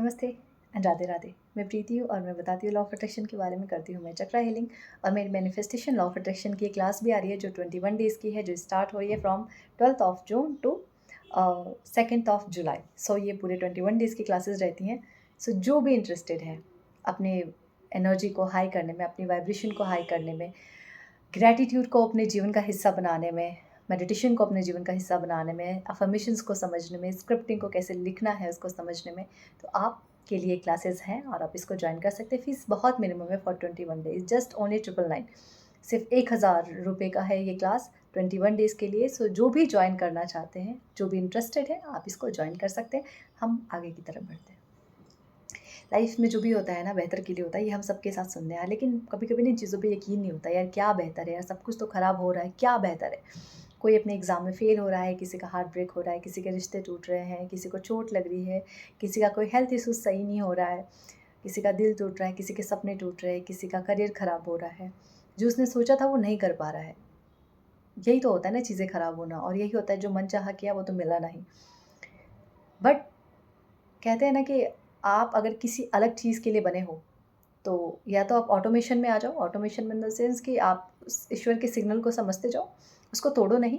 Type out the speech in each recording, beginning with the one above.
नमस्ते एंड राधे राधे। मैं प्रीति हूँ और मैं बताती हूँ लॉ ऑफ अट्रैक्शन के बारे में, करती हूँ मैं चक्रा हीलिंग। और मेरी मैनिफेस्टेशन लॉ ऑफ अट्रैक्शन की एक क्लास भी आ रही है जो 21 डेज़ की है, जो स्टार्ट हो रही है from 12th of June to 2nd of July. So ये पूरे 21 डेज़ की क्लासेस रहती हैं। सो जो भी इंटरेस्टेड है अपने एनर्जी को हाई करने में, अपनी वाइब्रेशन को हाई करने में, ग्रैटिट्यूड को अपने जीवन का हिस्सा बनाने में, मेडिटेशन को अपने जीवन का हिस्सा बनाने में, अफर्मेशंस को समझने में, स्क्रिप्टिंग को कैसे लिखना है उसको समझने में, तो आपके लिए क्लासेस हैं और आप इसको ज्वाइन कर सकते हैं। फीस बहुत मिनिमम है फॉर 21 डेज, जस्ट ओनली 999। सिर्फ 1000 रुपये का है ये क्लास 21 डेज़ के लिए। सो जो भी ज्वाइन करना चाहते हैं, जो भी इंटरेस्टेड है, आप इसको ज्वाइन कर सकते हैं। हम आगे की तरफ बढ़ते हैं। लाइफ में जो भी होता है ना, बेहतर के लिए होता है, ये हम सबके साथ सुनने हैं। लेकिन कभी कभी इन चीज़ों पे यकीन नहीं होता यार, क्या बेहतर है यार, सब कुछ तो ख़राब हो रहा है, क्या बेहतर है। कोई अपने एग्ज़ाम में फ़ेल हो रहा है, किसी का हार्ट ब्रेक हो रहा है, किसी के रिश्ते टूट रहे हैं, किसी को चोट लग रही है, किसी का कोई हेल्थ इशू सही नहीं हो रहा है, किसी का दिल टूट रहा है, किसी के सपने टूट रहे हैं, किसी का करियर ख़राब हो रहा है, जो उसने सोचा था वो नहीं कर पा रहा है। यही तो होता है ना, चीज़ें ख़राब होना। और यही होता है जो मन चाहा किया वो तो मिला नहीं। बट कहते हैं ना कि आप अगर किसी अलग चीज़ के लिए बने हो, तो या तो आप ऑटोमेशन में आ जाओ। ऑटोमेशन इन द सेंस कि आप उस ईश्वर के सिग्नल को समझते जाओ, उसको तोड़ो नहीं,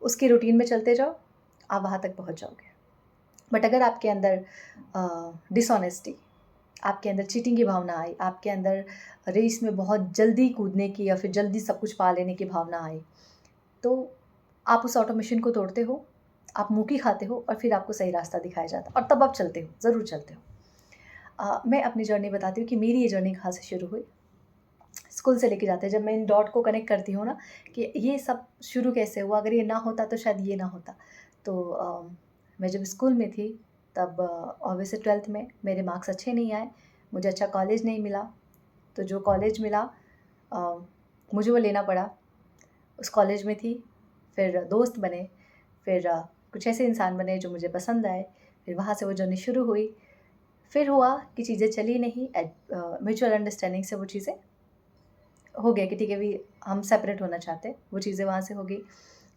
उसकी रूटीन में चलते जाओ, आप वहाँ तक पहुँच जाओगे। बट अगर आपके अंदर डिसऑनेस्टी, आपके अंदर चीटिंग की भावना आई, आपके अंदर रेस में बहुत जल्दी कूदने की या फिर जल्दी सब कुछ पा लेने की भावना आई, तो आप उस ऑटोमेशन को तोड़ते हो, आप मुँह की खाते हो और फिर आपको सही रास्ता दिखाया जाता है और तब आप चलते हो, ज़रूर चलते हो। मैं अपनी जर्नी बताती हूँ कि मेरी ये जर्नी कहाँ से शुरू हुई। स्कूल से लेके जाते हैं, जब मैं इन डॉट को कनेक्ट करती हूँ ना कि ये सब शुरू कैसे हुआ, अगर ये ना होता तो शायद ये ना होता। तो मैं जब स्कूल में थी तब ऑब्वियसली 12th में मेरे मार्क्स अच्छे नहीं आए, मुझे अच्छा कॉलेज नहीं मिला। तो जो कॉलेज मिला अ, मुझे वो लेना पड़ा। उस कॉलेज में थी, फिर दोस्त बने, फिर कुछ ऐसे इंसान बने जो मुझे पसंद आए, फिर वहाँ से वो जर्नी शुरू हुई। फिर हुआ कि चीज़ें चली नहीं, म्यूचुअल अंडरस्टैंडिंग से वो चीज़ें हो गया कि ठीक है भी, हम सेपरेट होना चाहते हैं, वो चीज़ें वहाँ से हो गई।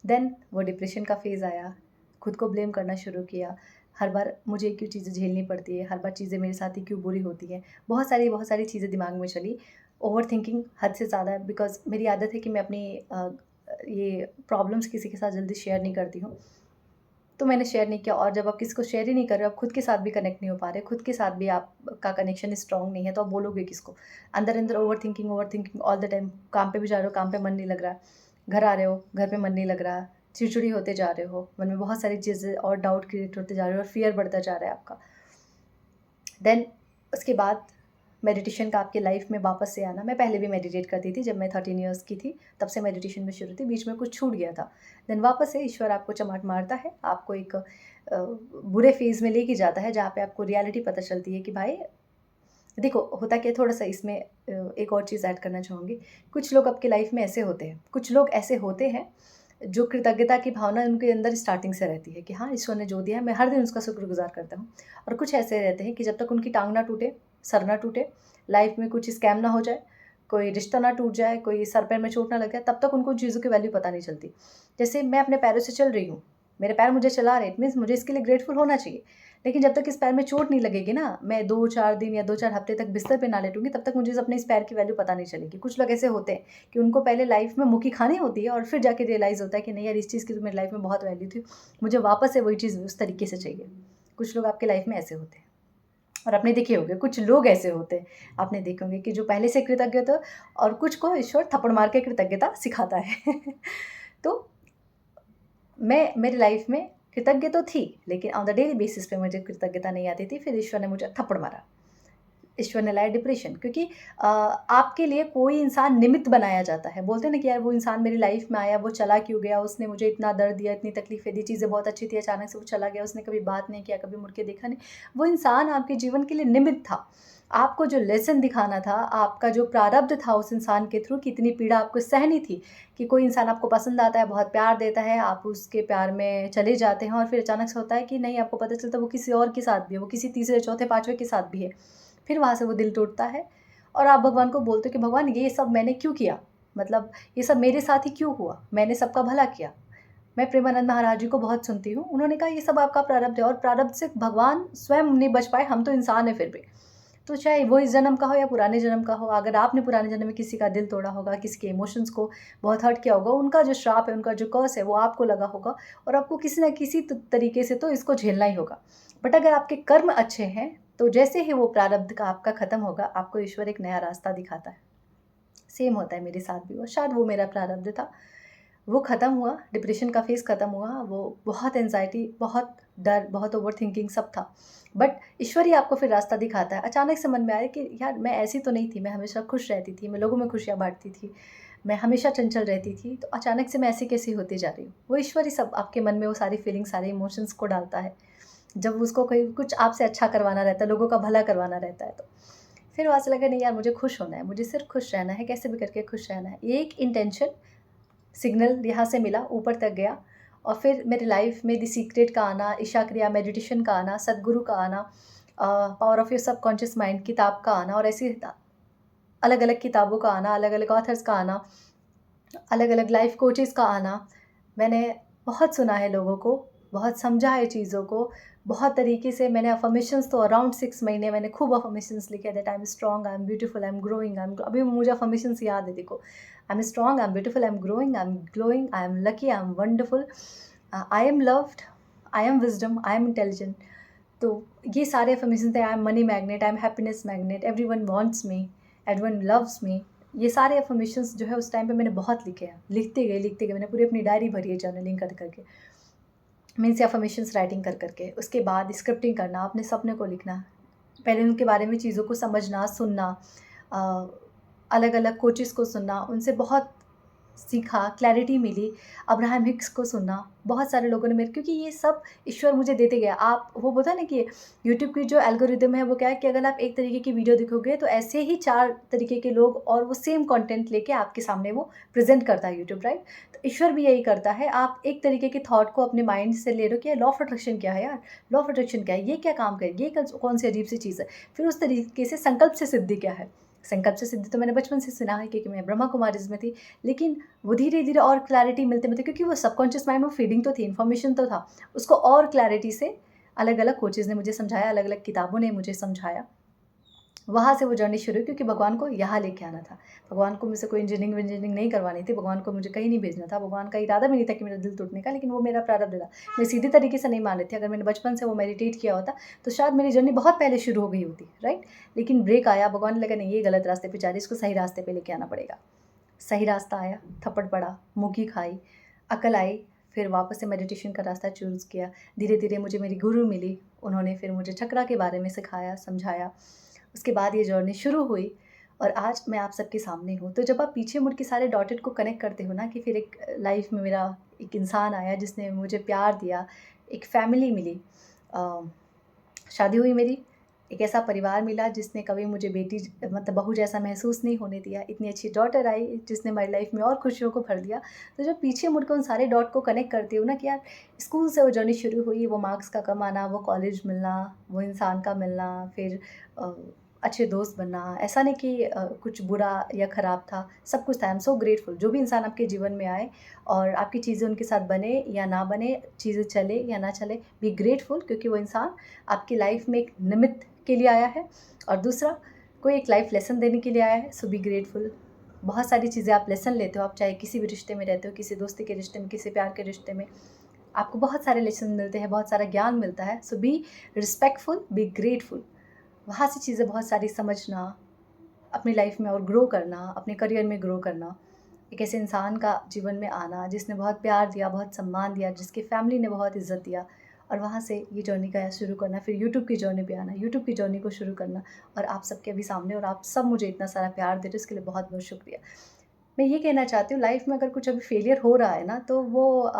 देन वो डिप्रेशन का फ़ेज़ आया, खुद को ब्लेम करना शुरू किया। हर बार मुझे क्यों चीज़ें झेलनी पड़ती है, हर बार चीज़ें मेरे साथ ही क्यों बुरी होती हैं। बहुत सारी चीज़ें दिमाग में चली। ओवरथिंकिंग हद से ज़्यादा, बिकॉज़ मेरी आदत है कि मैं अपनी ये प्रॉब्लम्स किसी के साथ जल्दी शेयर नहीं करती हूँ। तो मैंने शेयर नहीं किया। और जब आप किसी को शेयर ही नहीं कर रहे हो, आप खुद के साथ भी कनेक्ट नहीं हो पा रहे, खुद के साथ भी आपका कनेक्शन स्ट्रॉन्ग नहीं है, तो आप बोलोगे किसको? अंदर-अंदर ओवरथिंकिंग ऑल द टाइम। काम पे भी जा रहे हो, काम पे मन नहीं लग रहा, घर आ रहे हो, घर पे मन नहीं लग रहा, चिड़चिड़ी होते जा रहे हो, मन में बहुत सारी चीज़ें और डाउट क्रिएट होते जा रहे हो और फ़ियर बढ़ता जा रहा है आपका। देन उसके बाद मेडिटेशन का आपके लाइफ में वापस से आना। मैं पहले भी मेडिटेट करती थी, जब मैं 13 इयर्स की थी, तब से मेडिटेशन में शुरू थी, बीच में कुछ छूट गया था। देन वापस से ईश्वर आपको चमाट मारता है, आपको एक बुरे फ़ेज़ में लेके जाता है, जहाँ पे आपको रियलिटी पता चलती है कि भाई देखो, होता क्या है, थोड़ा-सा इसमें एक और चीज़ ऐड करना चाहूँगी। कुछ लोग आपकी लाइफ में ऐसे होते हैं, कुछ लोग ऐसे होते हैं, जो कृतज्ञता की भावना उनके अंदर स्टार्टिंग से रहती है कि हाँ, ईश्वर ने जो दिया है, मैं हर दिन उसका शुक्रगुज़ार करता हूँ। और कुछ ऐसे रहते हैं कि जब तक उनकी टाँग ना टूटे, सर ना टूटे, लाइफ में कुछ स्कैम ना हो जाए, कोई रिश्ता ना टूट जाए, कोई सर पैर में चोट ना लग जाए, तब तक उनको उन चीज़ों की वैल्यू पता नहीं चलती। जैसे मैं अपने पैरों से चल रही हूँ, मेरे पैर मुझे चला रहे हैं, इट मीन्स मुझे इसके लिए ग्रेटफुल होना चाहिए। लेकिन जब तक इस पैर में चोट नहीं लगेगी ना, मैं 2-4 दिन या 2-4 हफ्ते तक बिस्तर पे ना लेटूँगी, तब तक मुझे अपने इस पैर की वैल्यू पता नहीं चलेगी। कुछ लोग ऐसे होते हैं कि उनको पहले लाइफ़ में मुक्की खानी होती है और फिर जाके रियलाइज़ होता है कि नहीं यार, इस चीज़ की तो मेरी लाइफ़ में बहुत वैल्यू थी, मुझे वापस से वही चीज़ उस तरीके से चाहिए। कुछ लोग आपकी लाइफ़ में ऐसे होते हैं। और आपने देखे होंगे कुछ लोग ऐसे होते हैं, आपने देखे होंगे कि जो पहले से कृतज्ञ थे और कुछ को ईश्वर थप्पड़ मार के कृतज्ञता सिखाता है। तो मैं मेरी लाइफ में कृतज्ञ तो थी, लेकिन ऑन द डेली बेसिस पे मुझे कृतज्ञता नहीं आती थी। फिर ईश्वर ने मुझे थप्पड़ मारा, ईश्वर ने लाया डिप्रेशन, क्योंकि आपके लिए कोई इंसान निमित्त बनाया जाता है। बोलते हैं ना कि यार वो इंसान मेरी लाइफ में आया, वो चला क्यों गया, उसने मुझे इतना दर्द दिया, इतनी तकलीफ़ें दी, चीज़ें बहुत अच्छी थी, अचानक से वो चला गया, उसने कभी बात नहीं किया, कभी मुड़ के देखा नहीं। वो इंसान आपके जीवन के लिए निमित्त था। आपको जो लेसन दिखाना था, आपका जो प्रारब्ध था उस इंसान के थ्रू, कितनी पीड़ा आपको सहनी थी, कि कोई इंसान आपको पसंद आता है, बहुत प्यार देता है, आप उसके प्यार में चले जाते हैं और फिर अचानक से होता है कि नहीं, आपको पता चलता है वो किसी और के साथ भी है, वो किसी तीसरे, चौथे, पाँचवें के साथ भी है। फिर वहाँ से वो दिल टूटता है और आप भगवान को बोलते हो कि भगवान ये सब मैंने क्यों किया? मतलब ये सब मेरे साथ ही क्यों हुआ? मैंने सबका भला किया। मैं प्रेमानंद महाराज जी को बहुत सुनती हूँ। उन्होंने कहा ये सब आपका प्रारब्ध है, और प्रारब्ध से भगवान स्वयं नहीं बच पाए, हम तो इंसान हैं फिर भी। तो चाहे वो इस जन्म का हो या पुराने जन्म का हो, अगर आपने पुराने जन्म में किसी का दिल तोड़ा होगा, किसी के इमोशंस को बहुत हर्ट किया होगा, उनका जो श्राप है, उनका जो कर्स है, वो आपको लगा होगा, और आपको किसी न किसी तरीके से तो इसको झेलना ही होगा। बट अगर आपके कर्म अच्छे हैं तो जैसे ही वो प्रारब्ध का आपका ख़त्म होगा, आपको ईश्वर एक नया रास्ता दिखाता है। सेम होता है मेरे साथ भी, और शायद वो मेरा प्रारब्ध था। वो ख़त्म हुआ, डिप्रेशन का फेज़ ख़त्म हुआ, वो बहुत एंग्जाइटी, बहुत डर, बहुत ओवर थिंकिंग सब था। बट ईश्वर ही आपको फिर रास्ता दिखाता है। अचानक से मन में आया कि यार मैं ऐसी तो नहीं थी, मैं हमेशा खुश रहती थी, मैं लोगों में खुशियाँ बाँटती थी, मैं हमेशा चंचल रहती थी, तो अचानक से मैं ऐसी कैसी होती जा रही हूँ। वो ईश्वर ही सब आपके मन में वो सारी फीलिंग्स, सारे इमोशंस को डालता है, जब उसको कोई कुछ आपसे अच्छा करवाना रहता है, लोगों का भला करवाना रहता है। तो फिर वहाँ से लगा नहीं यार, मुझे खुश होना है, मुझे सिर्फ खुश रहना है, कैसे भी करके खुश रहना है। ये एक इंटेंशन सिग्नल यहाँ से मिला, ऊपर तक गया, और फिर मेरी लाइफ में द सीक्रेट का आना, ईशा क्रिया मेडिटेशन का आना, सदगुरु का आना, power of your subconscious mind किताब का आना, और ऐसी अलग अलग किताबों का आना, अलग अलग ऑथर्स का आना, अलग अलग लाइफ कोचेस का आना। मैंने बहुत सुना है लोगों को, बहुत समझा है चीज़ों को, बहुत तरीके से मैंने अफर्मेशंस, तो अराउंड 6 महीने मैंने खूब अफर्मेशंस लिखे, that I am strong, I am beautiful, I am growing, I am, अभी मुझे अफर्मेशंस याद है, देखो, I am strong, I am beautiful, I am growing, I am glowing, I am lucky, I am wonderful, I am loved, I am wisdom, I am intelligent. तो ये सारे affirmations थे। I am money magnet, I am happiness magnet, everyone wants me, everyone loves me. ये सारे affirmations जो है उस time पे मैंने बहुत लिखे हैं, लिखते गए, मैंने पूरी अपनी डायरी भरी है जर्नलिंग कर करके, मीन्स अफर्मेशंस राइटिंग कर करके। उसके बाद स्क्रिप्टिंग करना, अपने सपने को लिखना, पहले उनके बारे में चीज़ों को समझना, सुनना, अलग अलग कोचेस को सुनना, उनसे बहुत सीखा, क्लैरिटी मिली। अब्राहम हिक्स को सुनना, बहुत सारे लोगों ने मेरे, क्योंकि ये सब ईश्वर मुझे देते गया। आप वो बोलता है ना कि यूट्यूब की जो एल्गोरिदम है वो क्या है कि अगर आप एक तरीके की वीडियो देखोगे तो ऐसे ही 4 तरीके के लोग और वो सेम कंटेंट लेके आपके सामने वो प्रेजेंट करता है यूट्यूब, राइट? तो ईश्वर भी यही करता है। आप एक तरीके के थॉट को अपने माइंड से ले रहे हो कि लॉ ऑफ अट्रैक्शन क्या है यार, लॉ ऑफ अट्रैक्शन क्या है, ये क्या काम करे, ये कौन सी अजीब सी चीज़ है। फिर उस तरीके से संकल्प से सिद्धि क्या है। संकल्प से सिद्धि तो मैंने बचपन से सुना है, क्योंकि मैं ब्रह्मा कुमारीज़ में थी, लेकिन वो धीरे-धीरे और क्लैरिटी मिलते-मिलते, क्योंकि वो सबकॉन्शियस माइंड में फीडिंग तो थी, इन्फॉर्मेशन तो था, उसको और क्लैरिटी से अलग-अलग कोचेज़ ने मुझे समझाया, अलग-अलग किताबों ने मुझे समझाया। वहाँ से वो जर्नी शुरू हुई, क्योंकि भगवान को यहाँ लेके आना था। भगवान को मुझसे कोई इंजीनियरिंग नहीं करवानी थी, भगवान को मुझे कहीं नहीं भेजना था, भगवान का इरादा भी नहीं था कि मेरा दिल टूटने का, लेकिन वो मेरा प्रारब्ध था। मैं सीधी तरीके से नहीं मान रही थी। अगर मैंने बचपन से वो मेडिटेट किया होता तो शायद मेरी जर्नी बहुत पहले शुरू हो गई होती, राइट? लेकिन ब्रेक आया, भगवान ने लगा नहीं ये गलत रास्ते पे जा रही है, इसको सही रास्ते पे लेके आना पड़ेगा। सही रास्ता आया, थप्पड़ पड़ा, मुँह खाई, अकल आई, फिर वापस से मेडिटेशन का रास्ता चूज़ किया। धीरे-धीरे मुझे मेरी गुरु मिली, उन्होंने फिर मुझे चक्रा के बारे में सिखाया, समझाया। उसके बाद ये जर्नी शुरू हुई, और आज मैं आप सबके सामने हूँ। तो जब आप पीछे मुड़ के सारे डॉटेड को कनेक्ट करते हो ना, कि फिर एक लाइफ में मेरा एक इंसान आया जिसने मुझे प्यार दिया, एक फैमिली मिली, शादी हुई मेरी, एक ऐसा परिवार मिला जिसने कभी मुझे बेटी मतलब बहू जैसा महसूस नहीं होने दिया, इतनी अच्छी डॉटर आई जिसने हमारी लाइफ में और खुशियों को भर दिया। तो जब पीछे मुड़ के उन सारे डॉट को कनेक्ट करती हूँ ना, कि यार स्कूल से वो जर्नी शुरू हुई, वो मार्क्स का कम आना, वो कॉलेज मिलना, वो इंसान का मिलना, फिर अच्छे दोस्त बनना, ऐसा नहीं कि कुछ बुरा या ख़राब था, सब कुछ था। आई एम सो ग्रेटफुल, जो भी इंसान आपके जीवन में आए और आपकी चीज़ें उनके साथ बने या ना बने, चीज़ें चले या ना चले, बी ग्रेटफुल, क्योंकि वो इंसान आपकी लाइफ में एक निमित्त के लिए आया है, और दूसरा कोई एक लाइफ लेसन देने के लिए आया है। सो बी ग्रेटफुल। बहुत सारी चीज़ें आप लेसन लेते हो, आप चाहे किसी भी रिश्ते में रहते हो, किसी दोस्ती के रिश्ते में, किसी प्यार के रिश्ते में, आपको बहुत सारे लेसन मिलते हैं, बहुत सारा ज्ञान मिलता है। सो बी रिस्पेक्टफुल, बी ग्रेटफुल। वहाँ से चीज़ें बहुत सारी समझना, अपनी लाइफ में और ग्रो करना, अपने करियर में ग्रो करना, एक ऐसे इंसान का जीवन में आना जिसने बहुत प्यार दिया, बहुत सम्मान दिया, जिसकी फैमिली ने बहुत इज़्ज़त दिया, और वहाँ से ये जर्नी का शुरू करना, फिर यूट्यूब की जर्नी पे आना, यूट्यूब की जर्नी को शुरू करना, और आप सबके अभी सामने, और आप सब मुझे इतना सारा प्यार दे रहे हो, इसके लिए बहुत बहुत शुक्रिया। मैं ये कहना चाहती हूँ, लाइफ में अगर कुछ अभी फेलियर हो रहा है ना, तो वो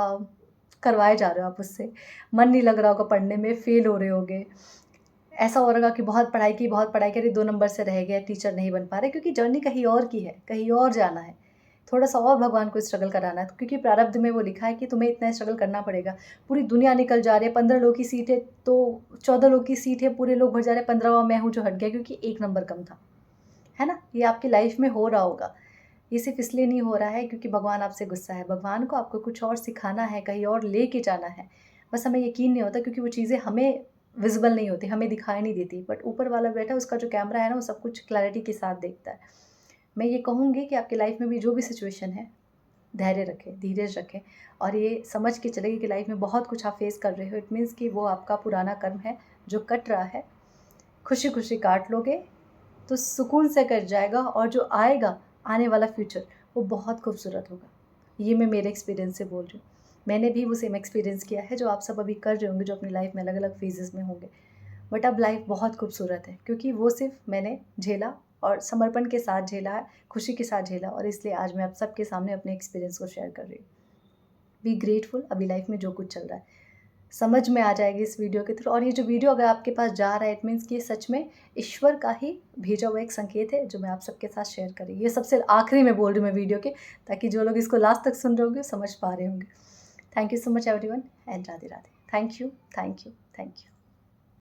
करवाए जा रहे हो आप उससे। मन नहीं लग रहा होगा पढ़ने में, फ़ेल हो रहे होगे, ऐसा हो रहा कि बहुत पढ़ाई करी, 2 नंबर से रह गए, टीचर नहीं बन पा रहे, क्योंकि जर्नी कहीं और की है, कहीं और जाना है। थोड़ा-सा और भगवान को स्ट्रगल कराना है, क्योंकि प्रारब्ध में वो लिखा है कि तुम्हें इतना स्ट्रगल करना पड़ेगा। पूरी दुनिया निकल जा रही है, 15 लोग की सीट है, तो 14 लोग की सीट है, पूरे लोग भर जा रहे हैं, 15वां मैं हूँ जो हट गया क्योंकि 1 नंबर कम था। है ना? ये आपकी लाइफ में हो रहा होगा। ये सिर्फ इसलिए नहीं हो रहा है क्योंकि भगवान आपसे गुस्सा है, भगवान को आपको कुछ और सिखाना है, कहीं और लेके जाना है। बस हमें यकीन नहीं होता क्योंकि वो चीज़ें हमें विजिबल नहीं होती, हमें दिखाई नहीं देती, बट ऊपर वाला बैठा है, उसका जो कैमरा है ना, वो सब कुछ क्लैरिटी के साथ देखता है। मैं ये कहूँगी कि आपकी लाइफ में भी जो भी सिचुएशन है, धैर्य रखें, धीरज रखें और ये समझ के चलें कि लाइफ में बहुत कुछ आप फेस कर रहे हो। इट मीन्स कि वो आपका पुराना कर्म है जो कट रहा है, खुशी-खुशी काट लोगे तो सुकून से कट जाएगा और जो आएगा, आने वाला फ्यूचर, वो बहुत खूबसूरत होगा। ये मैं मेरे एक्सपीरियंस से बोल रही हूँ। मैंने भी वो सेम एक्सपीरियंस किया है जो आप सब अभी कर रहे होंगे, जो अपनी लाइफ में अलग-अलग फेजेज़ में होंगे। बट अब लाइफ बहुत खूबसूरत है क्योंकि वो सिर्फ मैंने झेला और समर्पण के साथ झेला है, खुशी के साथ झेला, और इसलिए आज मैं आप सबके सामने अपने एक्सपीरियंस को शेयर कर रही हूँ। बी ग्रेटफुल, अभी लाइफ में जो कुछ चल रहा है समझ में आ जाएगी इस वीडियो के थ्रू। और ये जो वीडियो अगर आपके पास जा रहा है, इट मीन्स कि ये सच में ईश्वर का ही भेजा हुआ एक संकेत है जो मैं आप सबके साथ शेयर कर रही हूँ। ये सबसे आखिरी में बोल रही हूँ मैं वीडियो के, ताकि जो लोग इसको लास्ट तक सुन रहे होंगे समझ पा रहे होंगे। Thank you so much everyone and Radhe Radhe. Thank you, thank you, thank you.